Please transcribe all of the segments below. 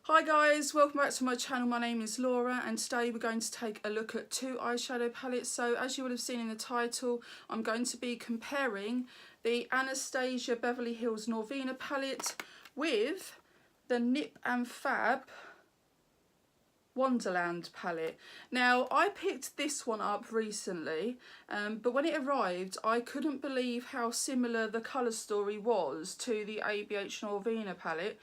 Hi guys, welcome back to my channel. My name is Laura and today we're going to take a look at two eyeshadow palettes. So as you would have seen in the title, I'm going to be comparing the Anastasia Beverly Hills Norvina palette with the Nip and Fab Wonderland palette. Now I picked this one up recently, but when it arrived I couldn't believe how similar the colour story was to the Abh Norvina palette.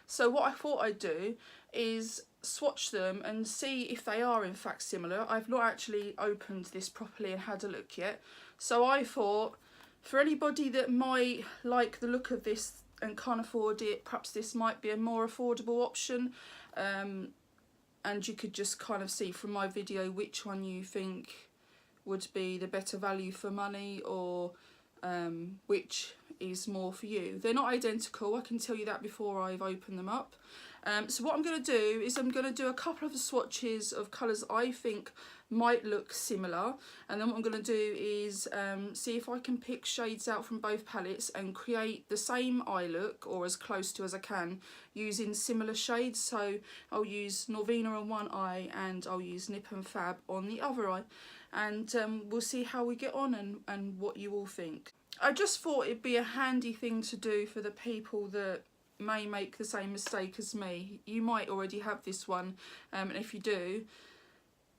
So what I thought I'd do is swatch them and see if they are in fact similar. I've not actually opened this properly and had a look yet. So I thought for anybody that might like the look of this and can't afford it, perhaps this might be a more affordable option. And you could just kind of see from my video which one you think would be the better value for money, or which is more for you. They're not identical, I can tell you that before I've opened them up. So what I'm going to do is I'm going to do a couple of the swatches of colours I think might look similar, and then what I'm going to do is see if I can pick shades out from both palettes and create the same eye look, or as close to as I can, using similar shades. So I'll use Norvina on one eye and I'll use Nip and Fab on the other eye, and we'll see how we get on and what you all think. I just thought it'd be a handy thing to do for the people that may make the same mistake as me. You might already have this one, and if you do,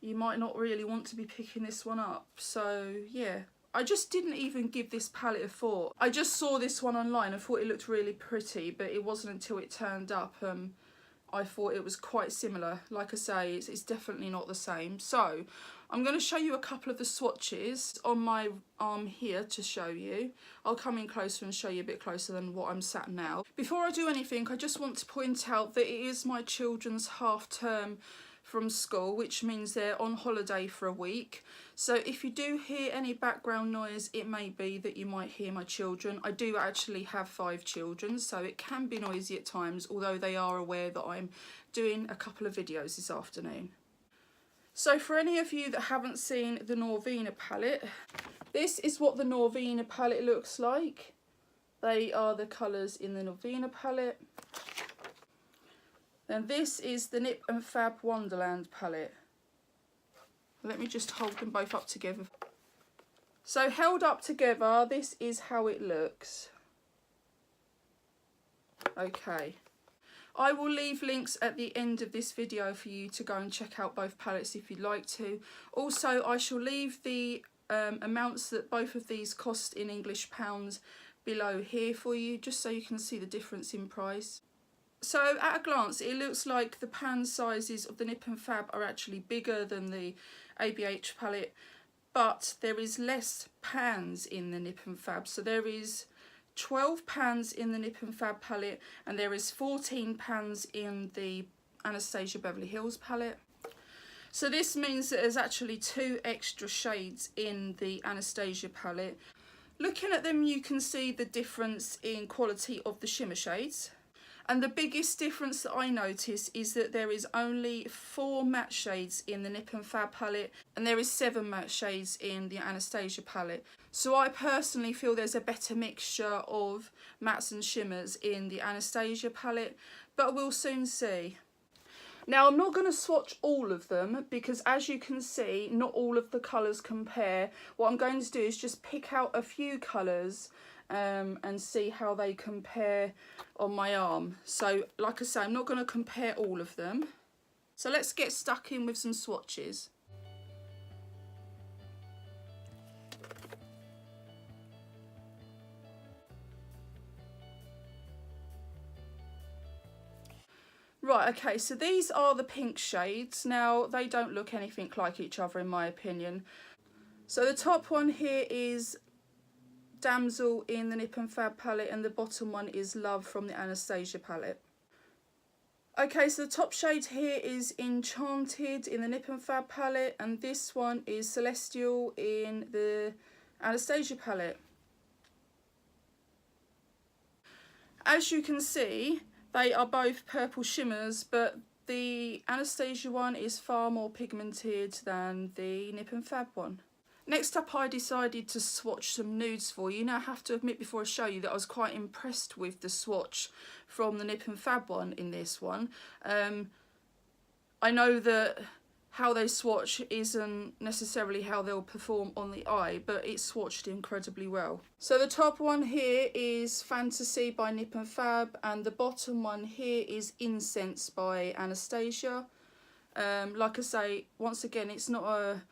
you might not really want to be picking this one up. So yeah, I just didn't even give this palette a thought. I just saw this one online and thought it looked really pretty, but it wasn't until it turned up I thought it was quite similar. Like I say, it's definitely not the same. So I'm going to show you a couple of the swatches on my arm here to show you. I'll come in closer and show you a bit closer than what I'm sat now. Before I do anything, I just want to point out that it is my children's half term from school, which means they're on holiday for a week. So if you do hear any background noise, it may be that you might hear my children. I do actually have 5 children, so it can be noisy at times, although they are aware that I'm doing a couple of videos this afternoon. So for any of you that haven't seen the Norvina palette, this is what the Norvina palette looks like. They are the colours in the Norvina palette. Then this is the Nip and Fab Wonderland palette. Let me just hold them both up together. So held up together, this is how it looks. Okay. I will leave links at the end of this video for you to go and check out both palettes if you'd like to. Also, I shall leave the amounts that both of these cost in English pounds below here for you, just so you can see the difference in price. So at a glance, it looks like the pan sizes of the Nip and Fab are actually bigger than the Abh palette, but there is less pans in the Nip and Fab. So there is 12 pans in the Nip and Fab palette, and there is 14 pans in the Anastasia Beverly Hills palette. So this means that there's actually 2 extra shades in the Anastasia palette. Looking at them, you can see the difference in quality of the shimmer shades. And the biggest difference that I notice is that there is only 4 matte shades in the Nip and Fab palette, and there is 7 matte shades in the Anastasia palette. So I personally feel there's a better mixture of mattes and shimmers in the Anastasia palette, but we'll soon see. Now I'm not going to swatch all of them because, as you can see, not all of the colours compare. What I'm going to do is just pick out a few colours and see how they compare on my arm. So like I say, I'm not going to compare all of them. So let's get stuck in with some swatches. Right, okay, so these are the pink shades. Now they don't look anything like each other in my opinion. So the top one here is Damsel in the Nip and Fab palette, and the bottom one is Love from the Anastasia palette. Okay, so the top shade here is Enchanted in the Nip and Fab palette, and this one is Celestial in the Anastasia palette. As you can see, they are both purple shimmers, but the Anastasia one is far more pigmented than the Nip and Fab one. Next up, I decided to swatch some nudes for you. Now I have to admit before I show you that I was quite impressed with the swatch from the Nip and Fab one in this one. I know that how they swatch isn't necessarily how they'll perform on the eye, but it's swatched incredibly well. So the top one here is Fantasy by Nip and Fab, and the bottom one here is Incense by Anastasia. Like I say, once again, it's not a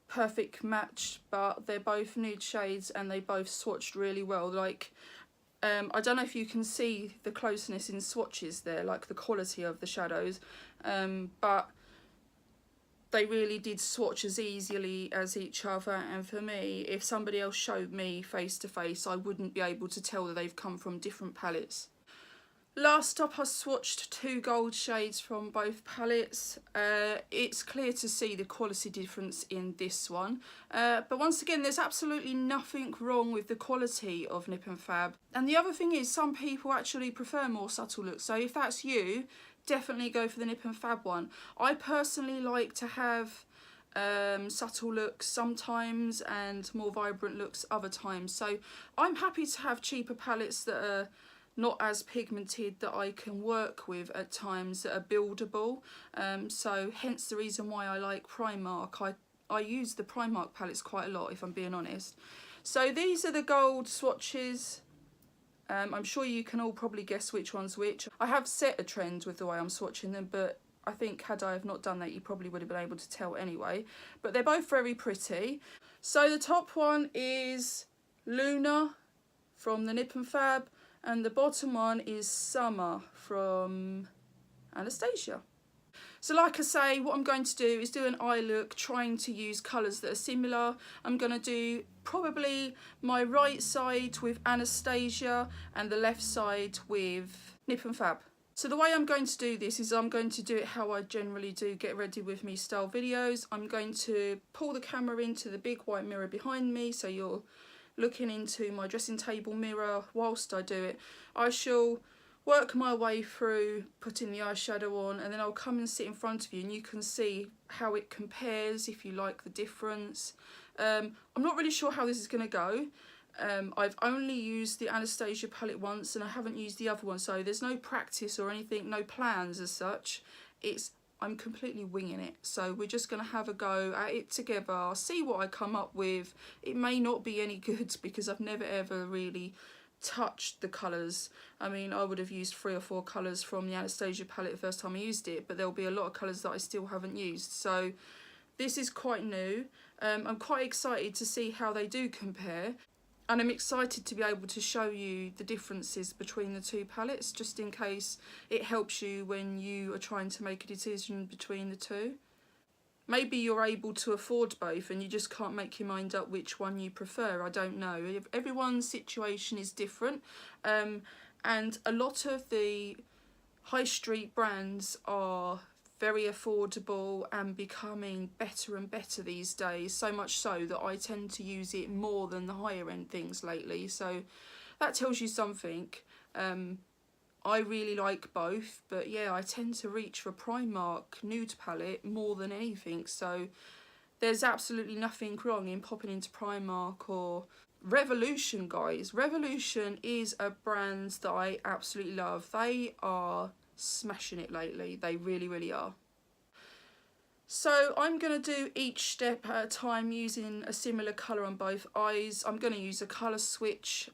perfect match, but they're both nude shades and they both swatched really well. Like, I don't know if you can see the closeness in swatches there, like the quality of the shadows, but they really did swatch as easily as each other, and for me, if somebody else showed me face to face, I wouldn't be able to tell that they've come from different palettes. Last up, I swatched two gold shades from both palettes. It's clear to see the quality difference in this one, but once again, there's absolutely nothing wrong with the quality of Nip and Fab. And the other thing is, some people actually prefer more subtle looks, so if that's you, definitely go for the Nip and Fab one. I personally like to have subtle looks sometimes and more vibrant looks other times, so I'm happy to have cheaper palettes that are not as pigmented, that I can work with at times, that are buildable. So hence the reason why I like Primark. I use the Primark palettes quite a lot, if I'm being honest. So these are the gold swatches. I'm sure you can all probably guess which one's which. I have set a trend with the way I'm swatching them, but I think had I have not done that, you probably would have been able to tell anyway. But they're both very pretty. So the top one is Luna from the Nip and Fab, and the bottom one is Summer from Anastasia. So like I say, what I'm going to do is do an eye look, trying to use colours that are similar. I'm going to do probably my right side with Anastasia and the left side with Nip and Fab. So the way I'm going to do this is I'm going to do it how I generally do Get Ready With Me style videos. I'm going to pull the camera into the big white mirror behind me, so you're looking into my dressing table mirror whilst I do it. I shall work my way through putting the eyeshadow on, and then I'll come and sit in front of you and you can see how it compares, if you like the difference. I'm not really sure how this is going to go. I've only used the Anastasia palette once and I haven't used the other one, so there's no practice or anything, no plans as such. I'm completely winging it, so we're just going to have a go at it together, see what I come up with. It may not be any good because I've never ever really touched the colours. I mean, I would have used 3 or 4 colours from the Anastasia palette the first time I used it, but there'll be a lot of colours that I still haven't used, so this is quite new. I'm quite excited to see how they do compare, and I'm excited to be able to show you the differences between the two palettes, just in case it helps you when you are trying to make a decision between the two. Maybe you're able to afford both and you just can't make your mind up which one you prefer. I don't know. Everyone's situation is different, and a lot of the high street brands are very affordable and becoming better and better these days, so much so that I tend to use it more than the higher end things lately, so that tells you something. I really like both, but yeah, I tend to reach for Primark nude palette more than anything, so there's absolutely nothing wrong in popping into Primark or Revolution, guys. Revolution is a brand that I absolutely love. They are smashing it lately. They really, really are. So I'm going to do each step at a time using a similar colour on both eyes. I'm going to use a colour switch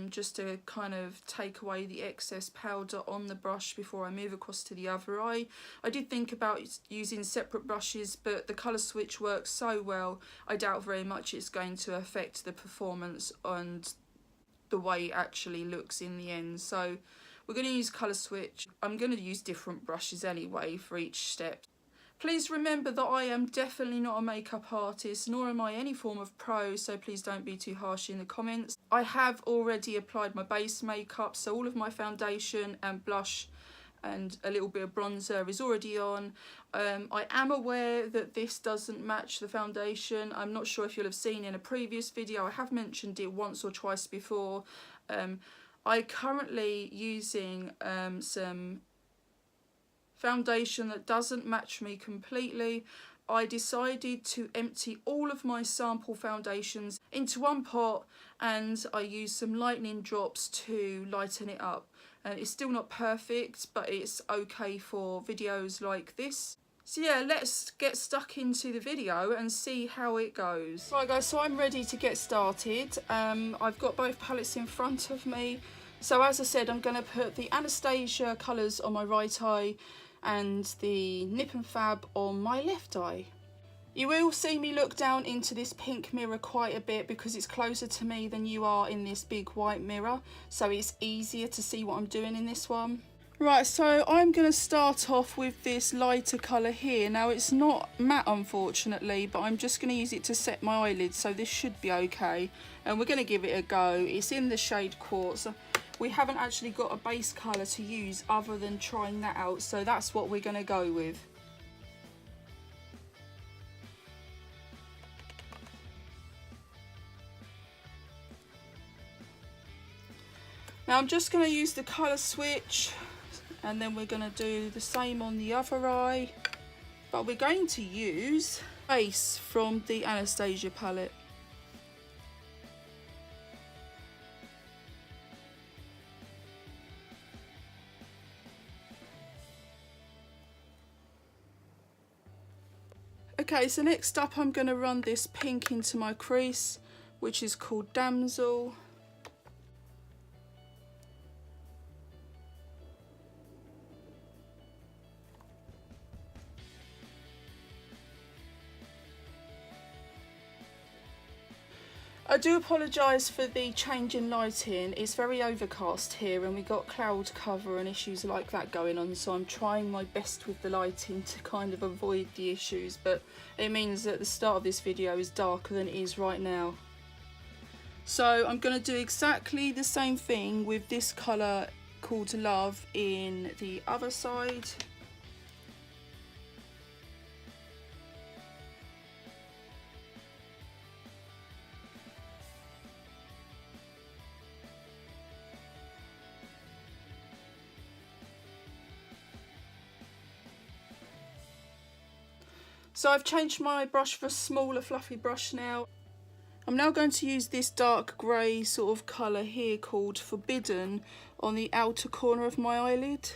just to kind of take away the excess powder on the brush before I move across to the other eye. I did think about using separate brushes, but the colour switch works so well, I doubt very much it's going to affect the performance and the way it actually looks in the end. So we're going to use colour switch. I'm going to use different brushes anyway for each step. Please remember that I am definitely not a makeup artist, nor am I any form of pro, so please don't be too harsh in the comments. I have already applied my base makeup, so all of my foundation and blush and a little bit of bronzer is already on. I am aware that this doesn't match the foundation. I'm not sure if you'll have seen in a previous video, I have mentioned it once or twice before. I'm currently using some foundation that doesn't match me completely, I decided to empty all of my sample foundations into one pot, and I used some lightning drops to lighten it up. It's still not perfect, but it's okay for videos like this. So yeah, let's get stuck into the video and see how it goes. Right guys, so I'm ready to get started. I've got both palettes in front of me. So as I said, I'm going to put the Anastasia colours on my right eye and the Nip and Fab on my left eye. You will see me look down into this pink mirror quite a bit because it's closer to me than you are in this big white mirror, so it's easier to see what I'm doing in this one. Right, so I'm going to start off with this lighter colour here. Now it's not matte unfortunately, but I'm just going to use it to set my eyelids, so this should be okay. And we're going to give it a go. It's in the shade Quartz. We haven't actually got a base colour to use other than trying that out, so that's what we're going to go with. Now I'm just going to use the colour switch, and then we're going to do the same on the other eye, but we're going to use base from the Anastasia palette. Okay, so next up I'm going to run this pink into my crease, which is called Damsel. I do apologise for the change in lighting. It's very overcast here and we got cloud cover and issues like that going on, so I'm trying my best with the lighting to kind of avoid the issues, but it means that the start of this video is darker than it is right now. So I'm going to do exactly the same thing with this colour called Love in the other side. So I've changed my brush for a smaller fluffy brush now. I'm now going to use this dark grey sort of colour here called Forbidden on the outer corner of my eyelid.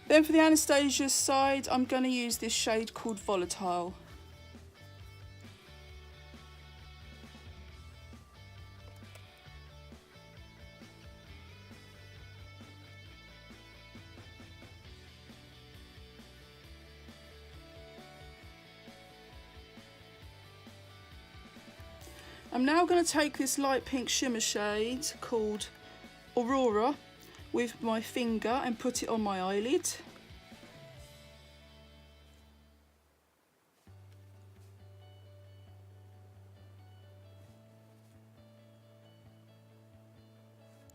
Then for the Anastasia side, I'm going to use this shade called Volatile. I'm now going to take this light pink shimmer shade called Aurora with my finger and put it on my eyelid.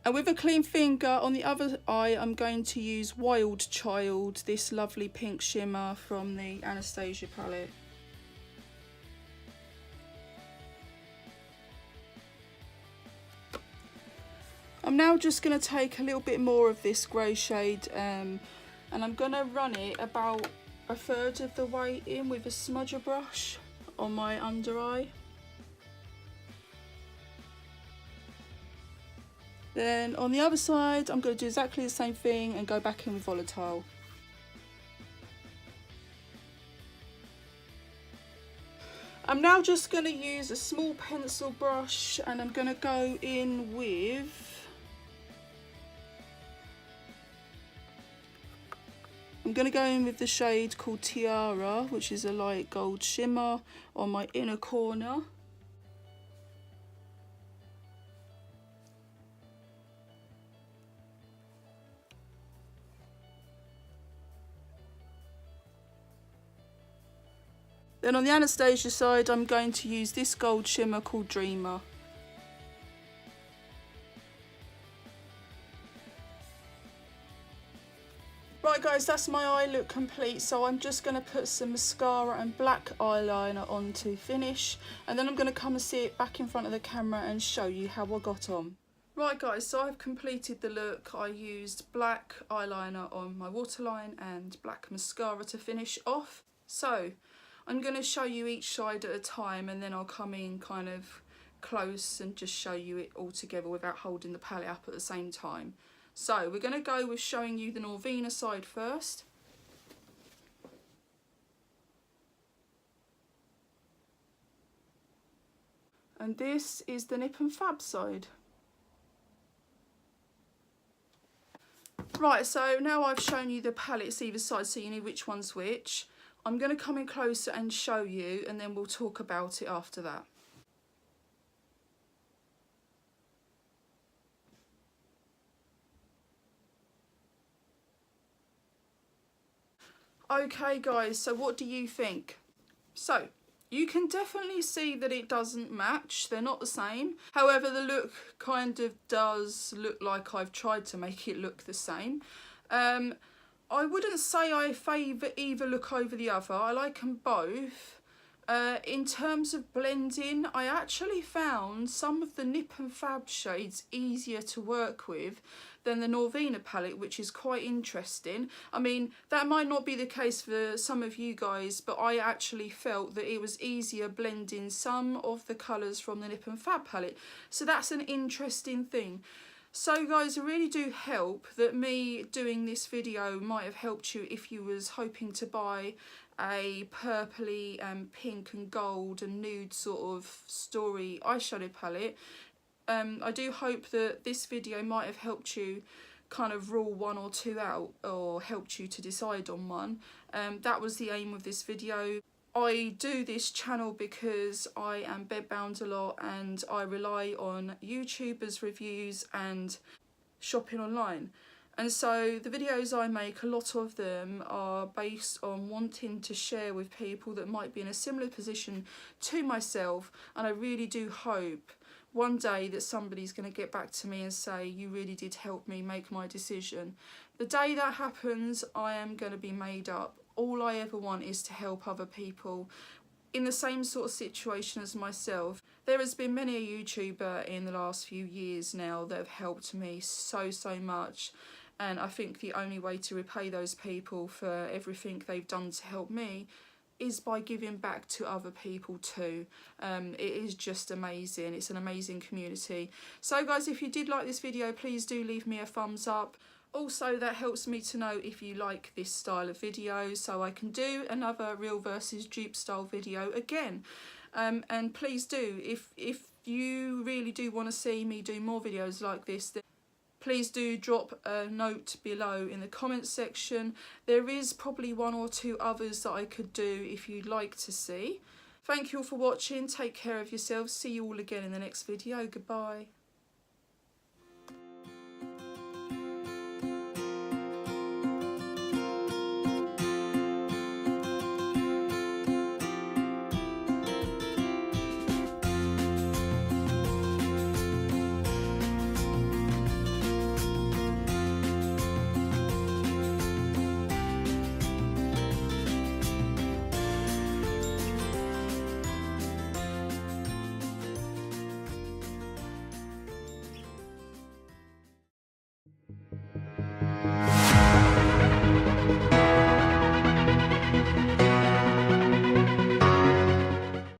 And with a clean finger on the other eye, I'm going to use Wild Child, this lovely pink shimmer from the Anastasia palette. I'm now just going to take a little bit more of this grey shade and I'm going to run it about a third of the way in with a smudger brush on my under eye. Then on the other side I'm going to do exactly the same thing and go back in with Volatile. I'm now just going to use a small pencil brush and I'm going to go in with the shade called Tiara, which is a light gold shimmer on my inner corner. Then on the Anastasia side, I'm going to use this gold shimmer called Dreamer. Right guys, that's my eye look complete, so I'm just going to put some mascara and black eyeliner on to finish, and then I'm going to come and sit back in front of the camera and show you how I got on. Right guys, so I've completed the look. I used black eyeliner on my waterline and black mascara to finish off. So I'm going to show you each side at a time, and then I'll come in kind of close and just show you it all together without holding the palette up at the same time. So we're going to go with showing you the Norvina side first. And this is the Nip and Fab side. Right, so now I've shown you the palettes either side, so you know which one's which. I'm going to come in closer and show you, and then we'll talk about it after that. Okay guys, so what do you think? So you can definitely see that it doesn't match, they're not the same. However, the look kind of does look like I've tried to make it look the same. I wouldn't say I favour either look over the other, I like them both. In terms of blending, I actually found some of the Nip and Fab shades easier to work with than the Norvina palette, which is quite interesting. I mean, that might not be the case for some of you guys, but I actually felt that it was easier blending some of the colours from the Nip and Fab palette. So that's an interesting thing. So guys, I really do hope that me doing this video might have helped you if you was hoping to buy a purpley and pink and gold and nude sort of story eyeshadow palette. I do hope that this video might have helped you kind of rule one or two out, or helped you to decide on one. That was the aim of this video. I do this channel because I am bedbound a lot and I rely on YouTubers' reviews and shopping online. And so the videos I make, a lot of them are based on wanting to share with people that might be in a similar position to myself, and I really do hope one day that somebody's going to get back to me and say, you really did help me make my decision. The day that happens, I am going to be made up. All I ever want is to help other people in the same sort of situation as myself. There has been many a YouTuber in the last few years now that have helped me so much, and I think the only way to repay those people for everything they've done to help me is by giving back to other people too. It is just amazing. It's an amazing community. So guys, if you did like this video, please do leave me a thumbs up. Also, that helps me to know if you like this style of video, so I can do another real versus dupe style video again. And please do, if you really do want to see me do more videos like this, then please do drop a note below in the comments section. There is probably one or two others that I could do if you'd like to see. Thank you all for watching. Take care of yourselves. See you all again in the next video. Goodbye.